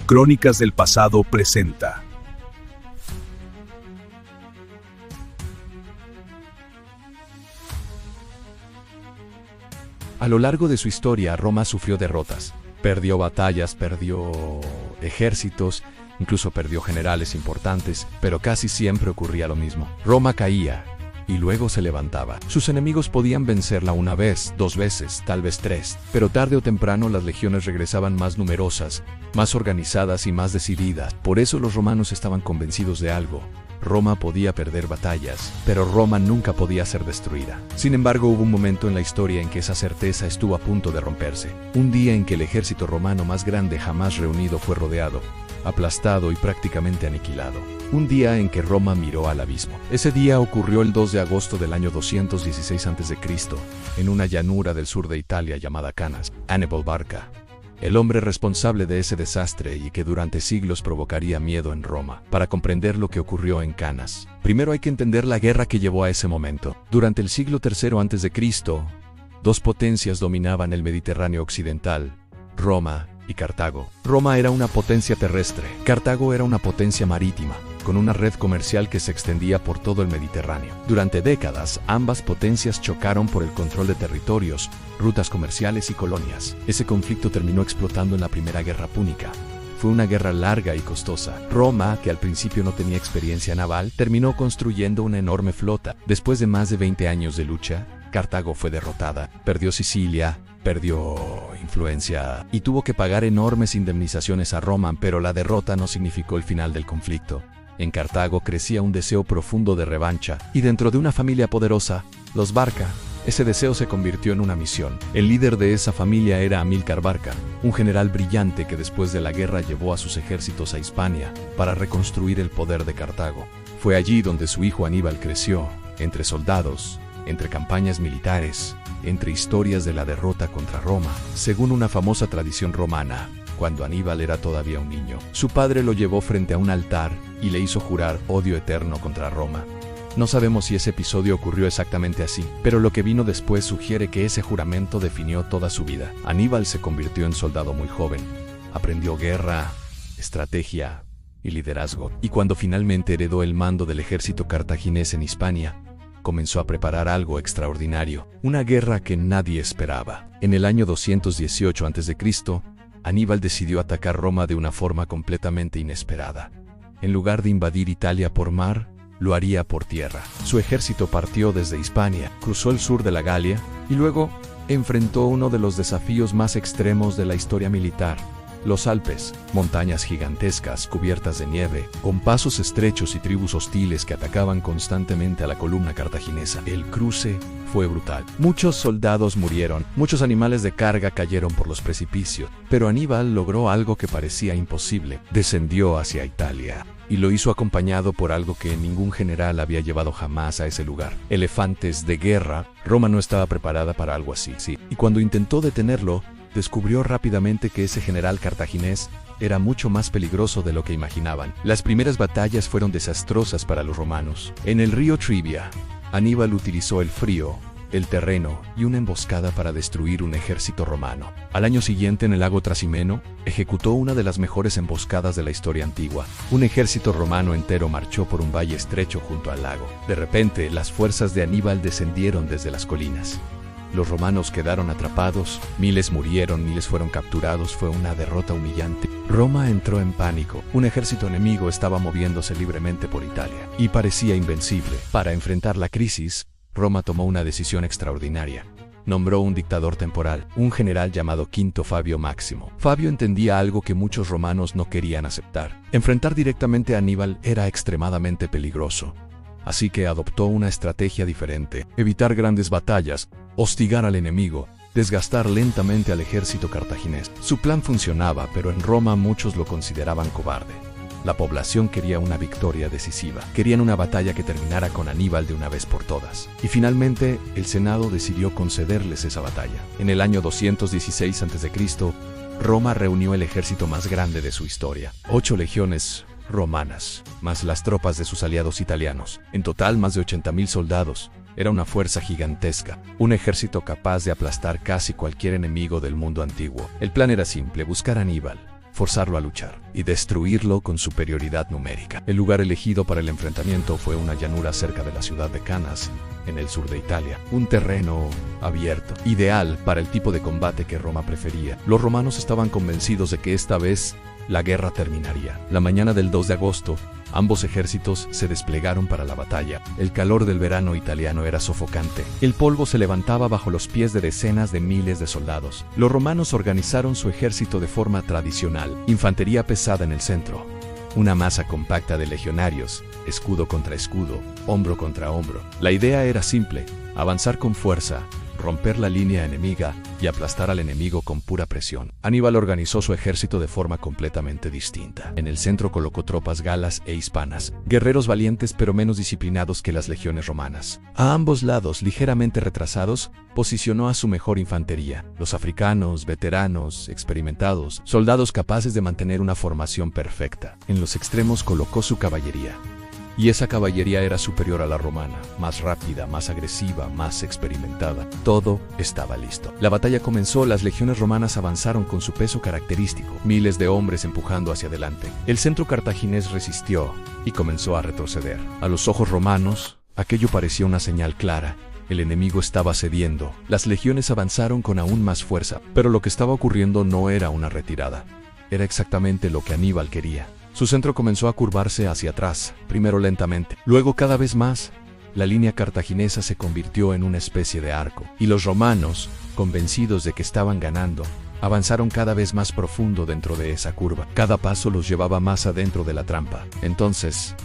Crónicas del Pasado presenta. A lo largo de su historia, Roma sufrió derrotas. Perdió batallas, perdió ejércitos, incluso perdió generales importantes, pero casi siempre ocurría lo mismo. Roma caía y luego se levantaba. Sus enemigos podían vencerla una vez, dos veces, tal vez tres, pero tarde o temprano las legiones regresaban más numerosas, más organizadas y más decididas. Por eso los romanos estaban convencidos de algo. Roma podía perder batallas, pero Roma nunca podía ser destruida. Sin embargo, hubo un momento en la historia en que esa certeza estuvo a punto de romperse. Un día en que el ejército romano más grande jamás reunido fue rodeado, aplastado y prácticamente aniquilado. Un día en que Roma miró al abismo. Ese día ocurrió el 2 de agosto del año 216 a.C., en una llanura del sur de Italia llamada Canas. Hannibal Barca, el hombre responsable de ese desastre y que durante siglos provocaría miedo en Roma. Para comprender lo que ocurrió en Canas, primero hay que entender la guerra que llevó a ese momento. Durante el siglo III a.C., dos potencias dominaban el Mediterráneo occidental: Roma y Cartago. Roma era una potencia terrestre, Cartago era una potencia marítima, con una red comercial que se extendía por todo el Mediterráneo. Durante décadas, ambas potencias chocaron por el control de territorios, rutas comerciales y colonias. Ese conflicto terminó explotando en la Primera Guerra Púnica. Fue una guerra larga y costosa. Roma, que al principio no tenía experiencia naval, terminó construyendo una enorme flota. Después de más de 20 años de lucha, Cartago fue derrotada, perdió Sicilia, perdió influencia y tuvo que pagar enormes indemnizaciones a Roma, pero la derrota no significó el final del conflicto. En Cartago crecía un deseo profundo de revancha, y dentro de una familia poderosa, los Barca, ese deseo se convirtió en una misión. El líder de esa familia era Amílcar Barca, un general brillante que después de la guerra llevó a sus ejércitos a Hispania para reconstruir el poder de Cartago. Fue allí donde su hijo Aníbal creció, entre soldados, entre campañas militares, entre historias de la derrota contra Roma. Según una famosa tradición romana, cuando Aníbal era todavía un niño, su padre lo llevó frente a un altar y le hizo jurar odio eterno contra Roma. No sabemos si ese episodio ocurrió exactamente así, pero lo que vino después sugiere que ese juramento definió toda su vida. Aníbal se convirtió en soldado muy joven, aprendió guerra, estrategia y liderazgo, y cuando finalmente heredó el mando del ejército cartaginés en Hispania, comenzó a preparar algo extraordinario, una guerra que nadie esperaba. En el año 218 a.C., Aníbal decidió atacar Roma de una forma completamente inesperada. En lugar de invadir Italia por mar, lo haría por tierra. Su ejército partió desde Hispania, cruzó el sur de la Galia y luego enfrentó uno de los desafíos más extremos de la historia militar: los Alpes, montañas gigantescas cubiertas de nieve, con pasos estrechos y tribus hostiles que atacaban constantemente a la columna cartaginesa. El cruce fue brutal. Muchos soldados murieron, muchos animales de carga cayeron por los precipicios, pero Aníbal logró algo que parecía imposible: descendió hacia Italia. Y lo hizo acompañado por algo que ningún general había llevado jamás a ese lugar: elefantes de guerra. Roma no estaba preparada para algo así. Y cuando intentó detenerlo, descubrió rápidamente que ese general cartaginés era mucho más peligroso de lo que imaginaban. Las primeras batallas fueron desastrosas para los romanos. En el río Trivia, Aníbal utilizó el frío, el terreno y una emboscada para destruir un ejército romano. Al año siguiente, en el lago Trasimeno, ejecutó una de las mejores emboscadas de la historia antigua. Un ejército romano entero marchó por un valle estrecho junto al lago. De repente, las fuerzas de Aníbal descendieron desde las colinas. Los romanos quedaron atrapados, miles murieron, miles fueron capturados. Fue una derrota humillante. Roma entró en pánico. Un ejército enemigo estaba moviéndose libremente por Italia y parecía invencible. Para enfrentar la crisis, Roma tomó una decisión extraordinaria. Nombró un dictador temporal, un general llamado Quinto Fabio Máximo. Fabio entendía algo que muchos romanos no querían aceptar: enfrentar directamente a Aníbal era extremadamente peligroso. Así que adoptó una estrategia diferente: evitar grandes batallas, hostigar al enemigo, desgastar lentamente al ejército cartaginés. Su plan funcionaba, pero en Roma muchos lo consideraban cobarde. La población quería una victoria decisiva. Querían una batalla que terminara con Aníbal de una vez por todas. Y finalmente, el Senado decidió concederles esa batalla. En el año 216 a.C., Roma reunió el ejército más grande de su historia: 8 legiones romanas, más las tropas de sus aliados italianos. En total, más de 80.000 soldados. Era una fuerza gigantesca, un ejército capaz de aplastar casi cualquier enemigo del mundo antiguo. El plan era simple: buscar a Aníbal, forzarlo a luchar y destruirlo con superioridad numérica. El lugar elegido para el enfrentamiento fue una llanura cerca de la ciudad de Canas, en el sur de Italia, un terreno abierto, ideal para el tipo de combate que Roma prefería. Los romanos estaban convencidos de que esta vez la guerra terminaría. La mañana del 2 de agosto, ambos ejércitos se desplegaron para la batalla. El calor del verano italiano era sofocante. El polvo se levantaba bajo los pies de decenas de miles de soldados. Los romanos organizaron su ejército de forma tradicional. Infantería pesada en el centro. Una masa compacta de legionarios, escudo contra escudo, hombro contra hombro. La idea era simple: avanzar con fuerza, romper la línea enemiga y aplastar al enemigo con pura presión. Aníbal organizó su ejército de forma completamente distinta. En el centro colocó tropas galas e hispanas, guerreros valientes pero menos disciplinados que las legiones romanas. A ambos lados, ligeramente retrasados, posicionó a su mejor infantería, los africanos, veteranos, experimentados, soldados capaces de mantener una formación perfecta. En los extremos colocó su caballería. Y esa caballería era superior a la romana, más rápida, más agresiva, más experimentada. Todo estaba listo. La batalla comenzó, las legiones romanas avanzaron con su peso característico, miles de hombres empujando hacia adelante. El centro cartaginés resistió y comenzó a retroceder. A los ojos romanos, aquello parecía una señal clara. El enemigo estaba cediendo. Las legiones avanzaron con aún más fuerza, pero lo que estaba ocurriendo no era una retirada. Era exactamente lo que Aníbal quería. Su centro comenzó a curvarse hacia atrás, primero lentamente, luego cada vez más. La línea cartaginesa se convirtió en una especie de arco, y los romanos, convencidos de que estaban ganando, avanzaron cada vez más profundo dentro de esa curva. Cada paso los llevaba más adentro de la trampa. Entonces,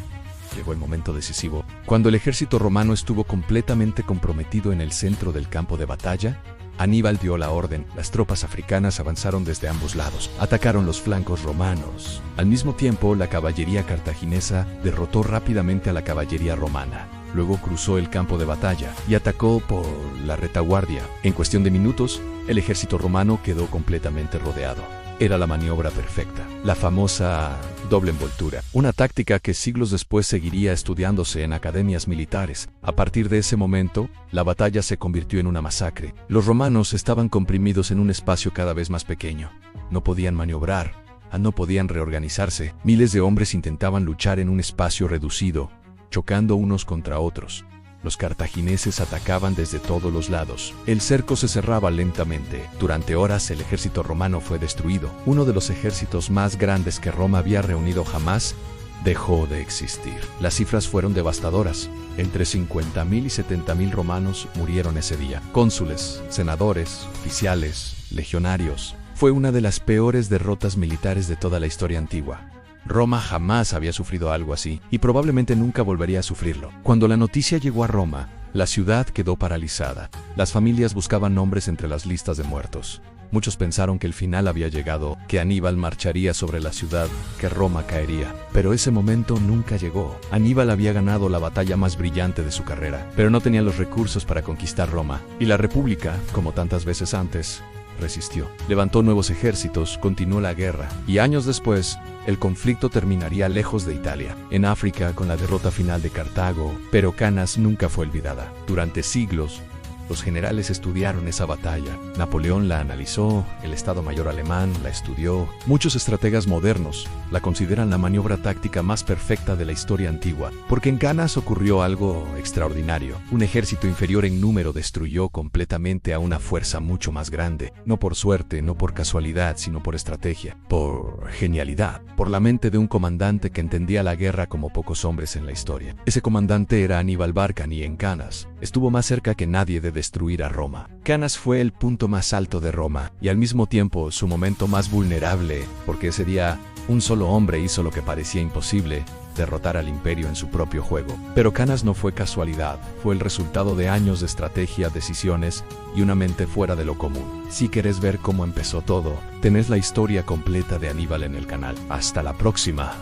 llegó el momento decisivo. Cuando el ejército romano estuvo completamente comprometido en el centro del campo de batalla, Aníbal dio la orden. Las tropas africanas avanzaron desde ambos lados. Atacaron los flancos romanos. Al mismo tiempo, la caballería cartaginesa derrotó rápidamente a la caballería romana. Luego cruzó el campo de batalla y atacó por la retaguardia. En cuestión de minutos, el ejército romano quedó completamente rodeado. Era la maniobra perfecta, la famosa doble envoltura, una táctica que siglos después seguiría estudiándose en academias militares. A partir de ese momento, la batalla se convirtió en una masacre. Los romanos estaban comprimidos en un espacio cada vez más pequeño. No podían maniobrar, no podían reorganizarse. Miles de hombres intentaban luchar en un espacio reducido, chocando unos contra otros. Los cartagineses atacaban desde todos los lados. El cerco se cerraba lentamente. Durante horas el ejército romano fue destruido. Uno de los ejércitos más grandes que Roma había reunido jamás dejó de existir. Las cifras fueron devastadoras. Entre 50.000 y 70.000 romanos murieron ese día. Cónsules, senadores, oficiales, legionarios. Fue una de las peores derrotas militares de toda la historia antigua. Roma jamás había sufrido algo así, y probablemente nunca volvería a sufrirlo. Cuando la noticia llegó a Roma, la ciudad quedó paralizada. Las familias buscaban nombres entre las listas de muertos. Muchos pensaron que el final había llegado, que Aníbal marcharía sobre la ciudad, que Roma caería. Pero ese momento nunca llegó. Aníbal había ganado la batalla más brillante de su carrera, pero no tenía los recursos para conquistar Roma. Y la República, como tantas veces antes, resistió. Levantó nuevos ejércitos, continuó la guerra, y años después, el conflicto terminaría lejos de Italia, en África, con la derrota final de Cartago. Pero Canas nunca fue olvidada. Durante siglos, los generales estudiaron esa batalla. Napoleón la analizó, el Estado Mayor alemán la estudió. Muchos estrategas modernos la consideran la maniobra táctica más perfecta de la historia antigua, porque en Canas ocurrió algo extraordinario. Un ejército inferior en número destruyó completamente a una fuerza mucho más grande, no por suerte, no por casualidad, sino por estrategia, por genialidad, por la mente de un comandante que entendía la guerra como pocos hombres en la historia. Ese comandante era Aníbal Barca, y en Canas estuvo más cerca que nadie de destruir a Roma. Canas fue el punto más alto de Roma, y al mismo tiempo su momento más vulnerable, porque ese día un solo hombre hizo lo que parecía imposible: derrotar al imperio en su propio juego. Pero Canas no fue casualidad, fue el resultado de años de estrategia, decisiones y una mente fuera de lo común. Si querés ver cómo empezó todo, tenés la historia completa de Aníbal en el canal. Hasta la próxima.